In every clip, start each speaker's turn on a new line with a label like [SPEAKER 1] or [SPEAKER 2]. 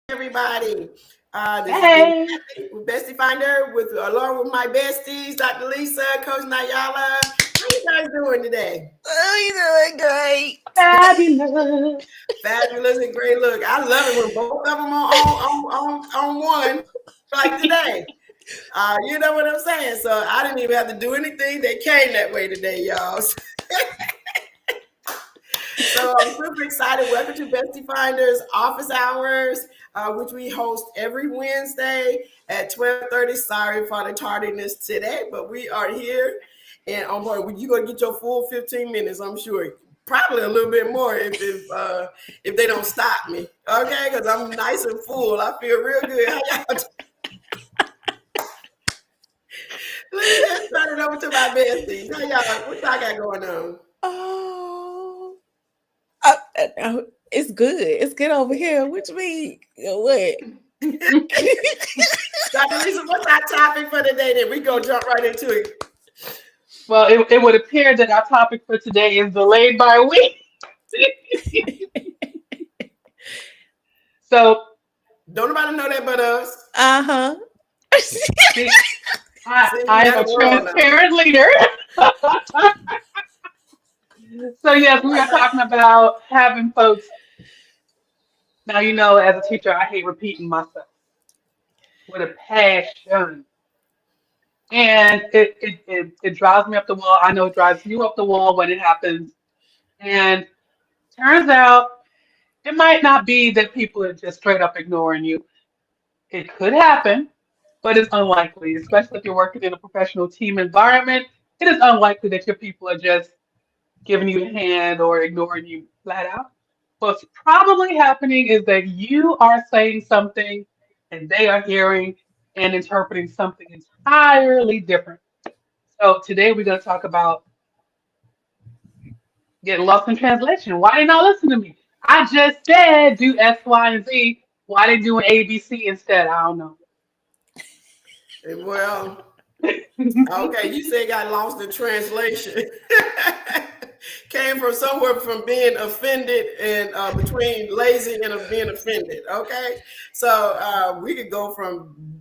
[SPEAKER 1] everybody. This is
[SPEAKER 2] Hey,
[SPEAKER 1] Bestie Finder along with my besties, Dr. Lisa, Coach Nayala. How you guys doing today?
[SPEAKER 3] Oh, you're doing great.
[SPEAKER 2] fabulous.
[SPEAKER 1] Fabulous and great. Look, I love it when both of them are on one like today. You know what I'm saying? So I didn't even have to do anything. They came that way today, y'all. So I'm super excited. Welcome to Bestie Finders Office Hours, which we host every Wednesday at 12:30. Sorry for the tardiness today, but we are here. And on board, you're gonna get your full 15 minutes, I'm sure. Probably a little bit more if they don't stop me, okay? Because I'm nice and full. I feel real good. How y'all? Let me just turn it over to my besties. How y'all? What y'all got going on?
[SPEAKER 3] Oh, it's good. It's good over here. What you mean? What?
[SPEAKER 1] Dr. Lisa, what's our topic for today? Then we go jump right into it.
[SPEAKER 2] Well, it would appear that our topic for today is delayed by a week. So,
[SPEAKER 1] Don't nobody know that but us.
[SPEAKER 3] Uh huh.
[SPEAKER 2] see, I,
[SPEAKER 1] See,
[SPEAKER 2] I am
[SPEAKER 1] now
[SPEAKER 2] a
[SPEAKER 1] the world know.
[SPEAKER 2] transparent leader. So, yes, we are talking about having folks. Now, as a teacher, I hate repeating myself with a passion. And it drives me up the wall. I know it drives you up the wall when it happens. And turns out it might not be that people are just straight up ignoring you. It could happen, but it's unlikely, especially if you're working in a professional team environment. It is unlikely that your people are just giving you a hand or ignoring you flat out. What's probably happening is that you are saying something and they are hearing and interpreting something entirely different. So today we're going to talk about getting lost in translation. Why they not listen to me? I just said do X, Y, and Z. Why they doing A, B, C instead? I don't know.
[SPEAKER 1] Well, okay, you say got lost in translation. Came from somewhere from being offended and between lazy and being offended. Okay, so we could go from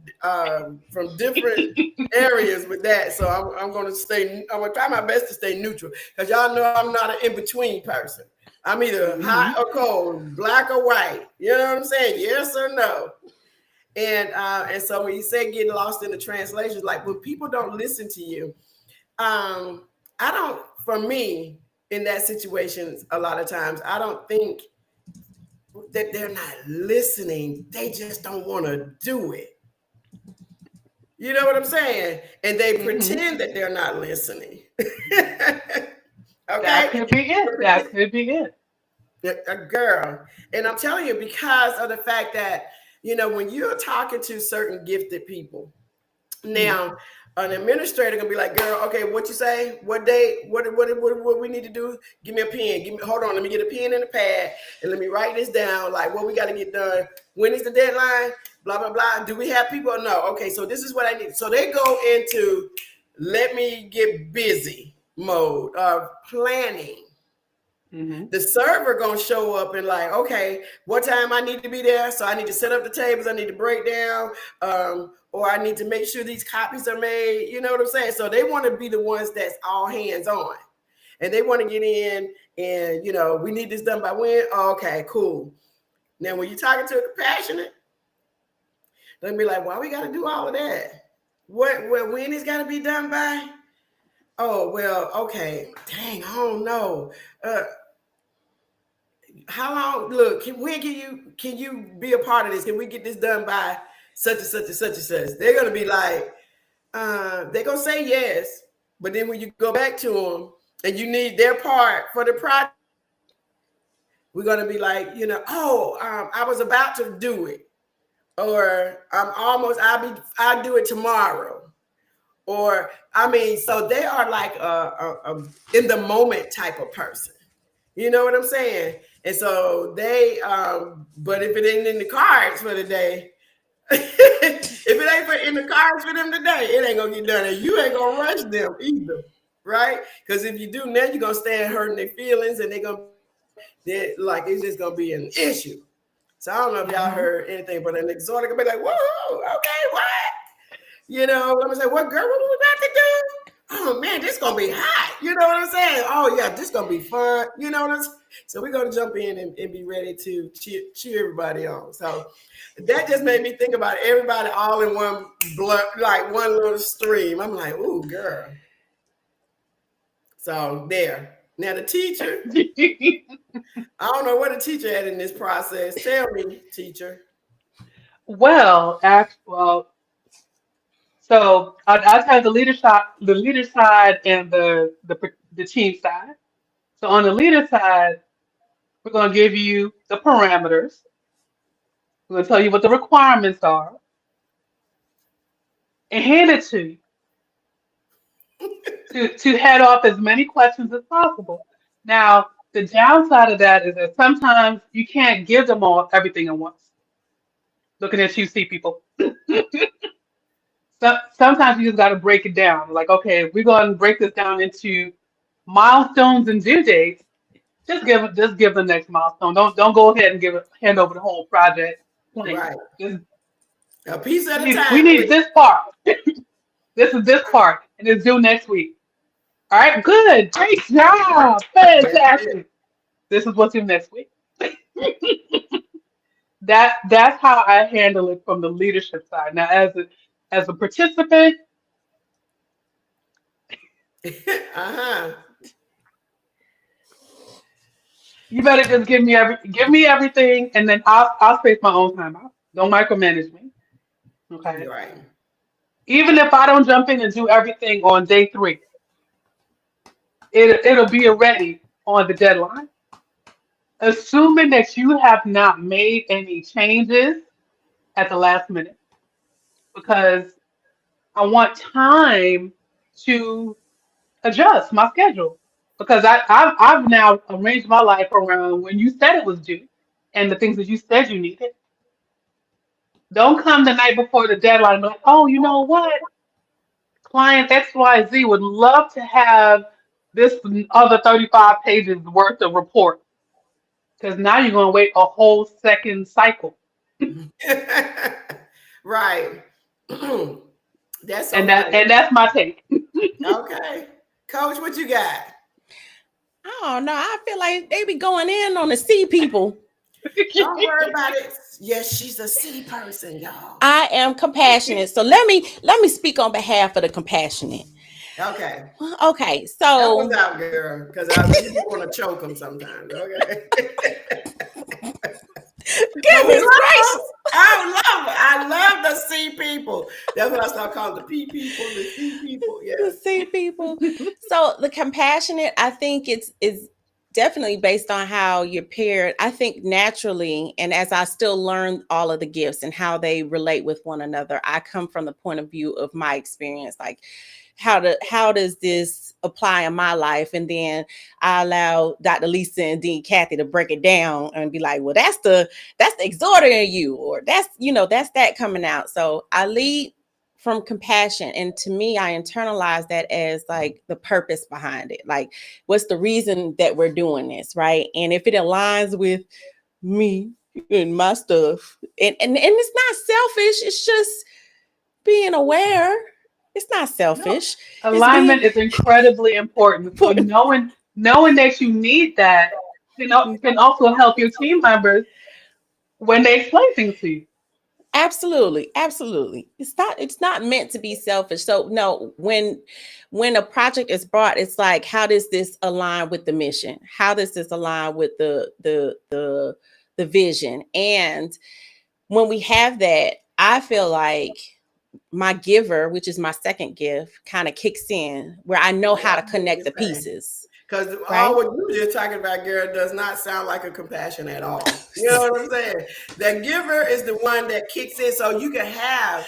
[SPEAKER 1] different areas with that. So I'm going to stay. I'm going to try my best to stay neutral because y'all know I'm not an in between person. I'm either hot
[SPEAKER 2] Mhm.
[SPEAKER 1] or cold, black or white. You know what I'm saying? Yes or no. And so when you say getting lost in the translations, like when people don't listen to you, I don't. For me, in that situation, a lot of times, I don't think that they're not listening. They just don't want to do it. You know what I'm saying? And they
[SPEAKER 2] Mhm.
[SPEAKER 1] pretend that they're not listening.
[SPEAKER 2] That
[SPEAKER 1] Okay,
[SPEAKER 2] could be it. That could be it.
[SPEAKER 1] a girl, and I'm telling you because of the fact that when you're talking to certain gifted people.
[SPEAKER 2] Mm.
[SPEAKER 1] Now, an administrator gonna be like, "Girl, okay, what you say? What day? What we need to do? Give me a pen. Hold on. Let me get a pen and a pad, and let me write this down. Like what we got to get done. When is the deadline? Blah blah blah. Do we have people? No. Okay, so this is what I need. So they go into let me get busy mode of planning.
[SPEAKER 2] Mhm.
[SPEAKER 1] The server gonna show up and like, okay, what time I need to be there? So I need to set up the tables. I need to break down, or I need to make sure these copies are made. You know what I'm saying? So they want to be the ones that's all hands on, and they want to get in. And we need this done by when? Oh, okay, cool. Now when you're talking to a compassionate, they'll be like, why we got to do all of that? When it's got to be done by? Oh well, okay. Dang, I don't know. Uh, how long? Look, when can you be a part of this? Can we get this done by such and such and such and such? They're gonna be like, they're gonna say yes, but then when you go back to them and you need their part for the project, we're gonna be like, oh, I was about to do it, or I'll do it tomorrow, or I mean, so they are like a in the moment type of person. You know what I'm saying? And so they, but if it ain't in the cards for the day, if it ain't in the cards for them today, it ain't gonna get done. And you ain't gonna rush them either, right? Because if you do, now you're gonna stand hurting their feelings, and they're like it's just gonna be an issue. So I don't know if y'all heard anything, but an exhorter could be like, whoa, okay, what? You know, I'm gonna say, what girl, what we about to do? Oh man, this gonna be hot. You know what I'm saying? Oh yeah, this gonna be fun. You know what I'm saying? So we're gonna jump in and be ready to cheer everybody on. So that just made me think about everybody all in one blood, like one little stream. I'm like, ooh, girl. So there. Now the teacher, I don't know what the teacher had in this process. Tell me, teacher.
[SPEAKER 2] well, so I have the leader side, and the team side. So on the leader side, we're going to give you the parameters. We're going to tell you what the requirements are and hand it to you to head off as many questions as possible. Now, the downside of that is that sometimes you can't give them all everything at once. Looking at you, see people. Sometimes you just got to break it down. Like, okay, if we're going to break this down into milestones and due dates. Just give the next milestone. Don't go ahead and hand over the whole project plan.
[SPEAKER 1] Right.
[SPEAKER 2] Just
[SPEAKER 1] A piece at a
[SPEAKER 2] we
[SPEAKER 1] time,
[SPEAKER 2] need
[SPEAKER 1] please.
[SPEAKER 2] this part. This is this part, and it's due next week. All right, good, great job,
[SPEAKER 1] That's it.
[SPEAKER 2] fantastic. This is what's due next week. That's how I handle it from the leadership side. Now, as a participant,
[SPEAKER 1] Uh-huh.
[SPEAKER 2] you better just give me everything, and then I'll space my own time out. Don't micromanage me. Okay.
[SPEAKER 1] Right.
[SPEAKER 2] Even if I don't jump in and do everything on day 3, it'll be ready on the deadline. Assuming that you have not made any changes at the last minute, because I want time to adjust my schedule. Because I've now arranged my life around when you said it was due and the things that you said you needed. Don't come the night before the deadline and be like, oh, you know what? Client XYZ would love to have this other 35 pages worth of report, because now you're going to wait a whole second cycle.
[SPEAKER 1] Right. That's so
[SPEAKER 2] And
[SPEAKER 1] funny.
[SPEAKER 2] that's my take.
[SPEAKER 1] Okay. Coach, what you got?
[SPEAKER 3] Oh no, I feel like they be going in on the C people.
[SPEAKER 1] Don't worry about it. Yes, she's a C person, y'all.
[SPEAKER 3] I am compassionate. So let me speak on behalf of the compassionate.
[SPEAKER 1] Okay.
[SPEAKER 3] Okay,
[SPEAKER 1] Help us
[SPEAKER 3] so
[SPEAKER 1] out, girl, because we want to choke them sometimes. Okay. But we
[SPEAKER 3] goodness
[SPEAKER 1] love them.
[SPEAKER 3] gracious,
[SPEAKER 1] I love the C people. That's what I start calling the P people, the C people.
[SPEAKER 3] the
[SPEAKER 1] Yes.
[SPEAKER 3] C people. So the compassionate, I think it's is definitely based on how you're paired. I think naturally, and as I still learn all of the gifts and how they relate with one another, I come from the point of view of my experience, like how does this apply in my life? And then I allow Dr. Lisa and Dean Kathy to break it down and be like, well, that's the exhorter in you, or that's that coming out. So I lead from compassion, and to me I internalize that as like the purpose behind it, like what's the reason that we're doing this, right? And if it aligns with me and my stuff, and it's not selfish, it's just being aware. It's not
[SPEAKER 2] No,
[SPEAKER 3] selfish. It's being
[SPEAKER 2] alignment is incredibly important. So
[SPEAKER 3] put.
[SPEAKER 2] knowing that you need that can also help your team members when they explain things to you.
[SPEAKER 3] Absolutely, absolutely. It's not meant to be selfish. So no, when a project is brought, it's like, how does this align with the mission? How does this align with the vision? And when we have that, I feel like my giver, which is my second gift, kind of kicks in where I know how to connect the pieces,
[SPEAKER 1] Because all
[SPEAKER 3] right?
[SPEAKER 1] what you were just talking about, girl, does not sound like a compassion at all. You know what I'm saying? The giver is the one that kicks in, so you can have,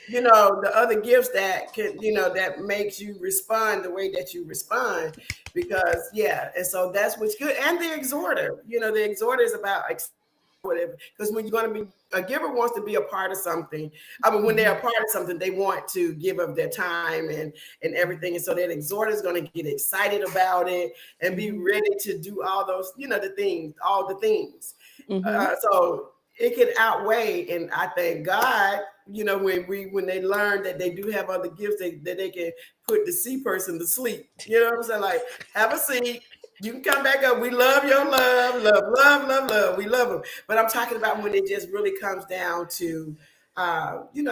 [SPEAKER 1] the other gifts that can, that makes you respond the way that you respond. Because yeah, and so that's what's good. And the exhorter, the exhorter is about whatever. Because when you're going to be a giver wants to be a part of something. I mean, when they're a part of something, they want to give up their time and everything. And so that exhorter is going to get excited about it and be ready to do all those, the things, all the things.
[SPEAKER 3] Mm-hmm.
[SPEAKER 1] So it can outweigh. And I thank God, when they learn that they do have other gifts, that they can put the C person to sleep. You know what I'm saying? Like, have a seat. You can come back up. We love your love, love, love, love, love. We love them. But I'm talking about when it just really comes down to,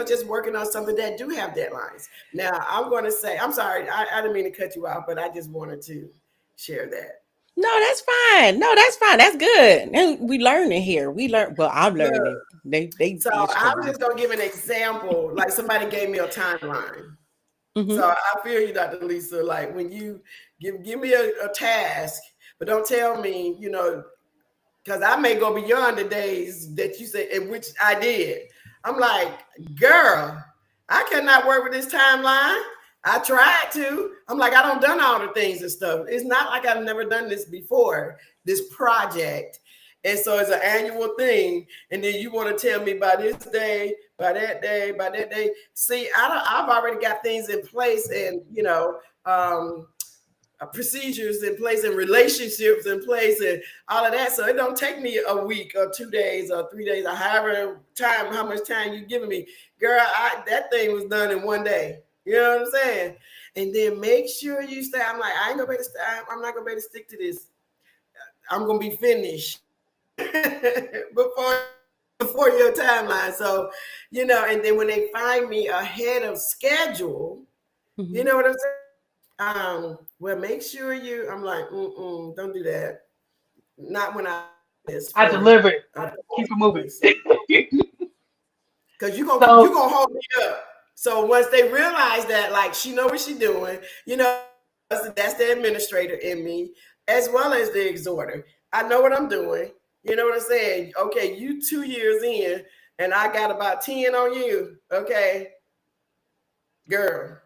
[SPEAKER 1] just working on something that do have deadlines. Now, I'm going to say, I'm sorry, I didn't mean to cut you off, but I just wanted to share that.
[SPEAKER 3] No, that's fine. No, that's fine. That's good. And we learning here. We learn. Well, I'm
[SPEAKER 1] Look,
[SPEAKER 3] learning. They
[SPEAKER 1] so I'm
[SPEAKER 3] illustrating.
[SPEAKER 1] just going to give an example. Like somebody gave me a timeline.
[SPEAKER 3] Mm-hmm.
[SPEAKER 1] So I feel you, Dr. Lisa. Like when you give me a task, but don't tell me, because I may go beyond the days that you say, in which I did. I'm like, girl, I cannot work with this timeline. I tried to. I'm like, I don't done all the things and stuff. It's not like I've never done this before, this project. And so it's an annual thing. And then you want to tell me by this day, by that day, by that day. See, I've already got things in place and, procedures in place and relationships in place and all of that. So it don't take me a week or 2 days or 3 days or how much time you giving me. Girl, that thing was done in 1 day. You know what I'm saying? And then make sure you stay. I'm like, I ain't gonna be able to stay. I'm not gonna be able to stick to this. I'm gonna be finished before your timeline. So, and then when they find me ahead of schedule,
[SPEAKER 3] Mm-hmm.
[SPEAKER 1] you know what I'm saying? Well, make sure I'm like, don't do that. Not when
[SPEAKER 2] I deliver it. Keep it moving.
[SPEAKER 1] Because you
[SPEAKER 2] So
[SPEAKER 1] gonna hold me up. So once they realize that, like, she know what she's doing, that's the administrator in me, as well as the exhorter. I know what I'm doing. You know what I'm saying? Okay, you 2 years in, and I got about 10 on you. Okay, girl.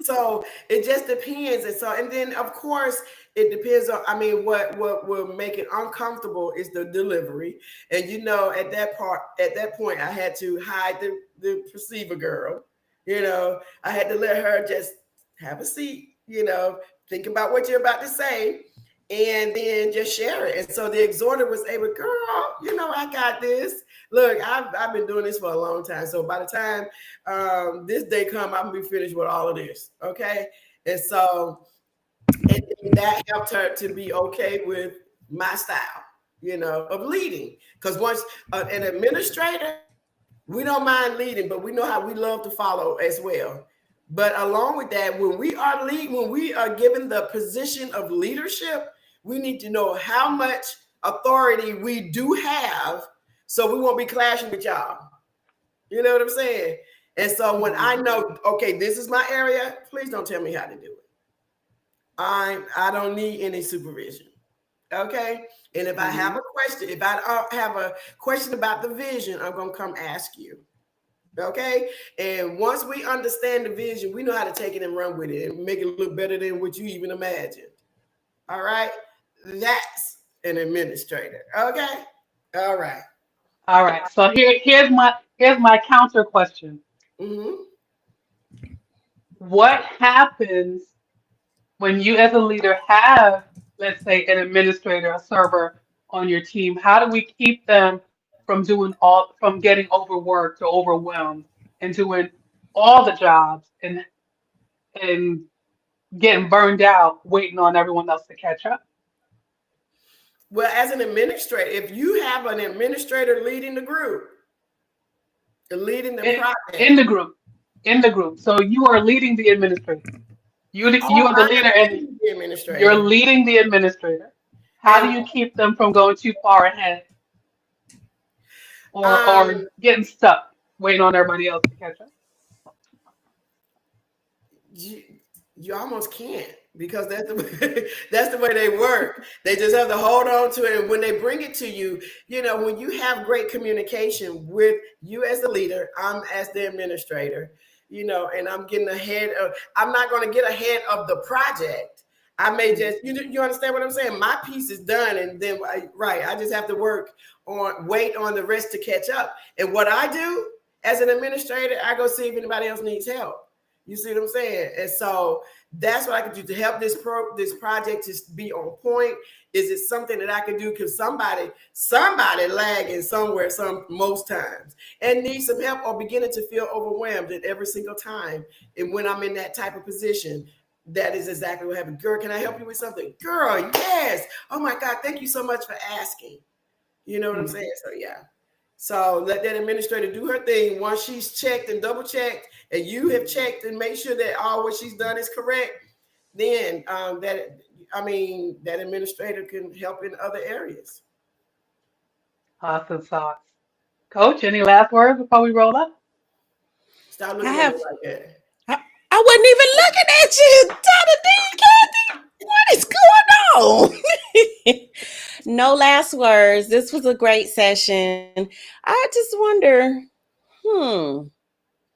[SPEAKER 1] So it just depends. And then of course it depends on, what will make it uncomfortable is the delivery. And at that point I had to hide the perceiver girl. I had to let her just have a seat, think about what you're about to say, and then just share it. And so the exhorter was able, girl, I got this. Look, I've been doing this for a long time. So by the time this day come, I'm gonna be finished with all of this. Okay. And so that helped her to be okay with my style, of leading. Because once an administrator, we don't mind leading, but we know how we love to follow as well. But along with that, when we are given the position of leadership, we need to know how much authority we do have, so we won't be clashing with y'all. You know what I'm saying? And so when I know, okay, this is my area, please don't tell me how to do it. I don't need any supervision. Okay. And if I have a question, if I have a question about the vision, I'm gonna come ask you. Okay. And once we understand the vision, we know how to take it and run with it and make it look better than what you even imagined. All right. That's an administrator. Okay. All right.
[SPEAKER 2] all right. So here's my counter question.
[SPEAKER 1] Mm-hmm.
[SPEAKER 2] What happens when you as a leader have, let's say, an administrator, a server on your team? How do we keep them from getting overworked or overwhelmed and doing all the jobs and getting burned out, waiting on everyone else to catch up?
[SPEAKER 1] Well, as an administrator, if you have an administrator leading the group, leading the
[SPEAKER 2] In,
[SPEAKER 1] project.
[SPEAKER 2] in the group, in the group. So you are leading the administrator. You
[SPEAKER 1] Oh,
[SPEAKER 2] are the
[SPEAKER 1] I
[SPEAKER 2] leader,
[SPEAKER 1] am
[SPEAKER 2] and
[SPEAKER 1] the
[SPEAKER 2] you're
[SPEAKER 1] administrator.
[SPEAKER 2] leading the administrator. How do
[SPEAKER 1] And
[SPEAKER 2] you keep them from going too far ahead or
[SPEAKER 1] um,
[SPEAKER 2] getting stuck, waiting on everybody else to catch up?
[SPEAKER 1] you, you almost can't, because that's the way, that's the way they work. They just have to hold on to it. And when they bring it to you, when you have great communication with you as the leader, I'm as the administrator, and I'm not going to get ahead of the project. I may just, you understand what I'm saying? My piece is done. And then, I just have to wait on the rest to catch up. And what I do as an administrator, I go see if anybody else needs help. You see what I'm saying? And so That's what I can do to help this project to be on point. Is it something that I can do? Because somebody lagging somewhere most times and need some help or beginning to feel overwhelmed at every single time. And when I'm in that type of position, that is exactly what happened. Girl, can I help you with something? Girl, yes. Oh my God, thank you so much for asking. You know what I'm saying? So yeah. So let that administrator do her thing. Once she's checked and double checked, and you have checked and made sure that all what she's done is correct, then that administrator can help in other areas.
[SPEAKER 2] Awesome sauce. Coach, any last words before we roll up?
[SPEAKER 1] Stop
[SPEAKER 3] I
[SPEAKER 1] looking at me
[SPEAKER 3] have.
[SPEAKER 1] like that.
[SPEAKER 3] I wasn't even looking at you, Donna D. Kathy. What is going on? No last words. This was a great session. I just wonder, hmm,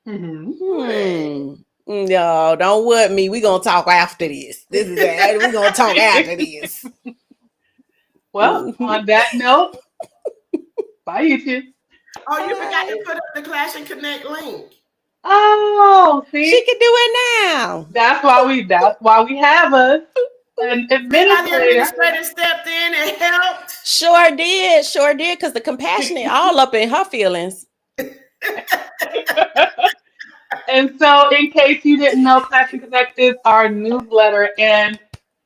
[SPEAKER 2] Mm-hmm.
[SPEAKER 3] No, don't worry me. We're gonna talk after this. We're gonna talk after this.
[SPEAKER 2] Well, on that note, bye, YouTube.
[SPEAKER 1] Oh, you forgot to
[SPEAKER 3] Bye.
[SPEAKER 1] put up the Clash and Connect link.
[SPEAKER 2] Oh,
[SPEAKER 3] She
[SPEAKER 2] see,
[SPEAKER 3] can do it now.
[SPEAKER 2] that's why we have an
[SPEAKER 1] See how the
[SPEAKER 2] administrator.
[SPEAKER 1] administrator stepped in and helped?
[SPEAKER 3] Sure did, because the compassionate all up in her feelings.
[SPEAKER 2] And so, in case you didn't know, Clash and Connect is our newsletter. And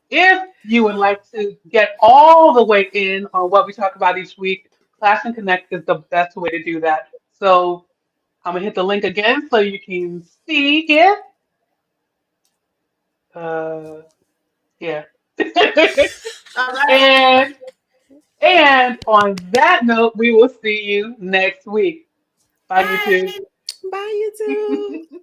[SPEAKER 2] if you would like to get all the way in on what we talk about each week, Clash and Connect is the best way to do that. So, I'm going to hit the link again so you can see it. Uh, yeah.
[SPEAKER 1] All right.
[SPEAKER 2] and and on that note, we will see you next week. Bye,
[SPEAKER 1] Bye.
[SPEAKER 3] Bye,
[SPEAKER 2] YouTube.
[SPEAKER 3] YouTube.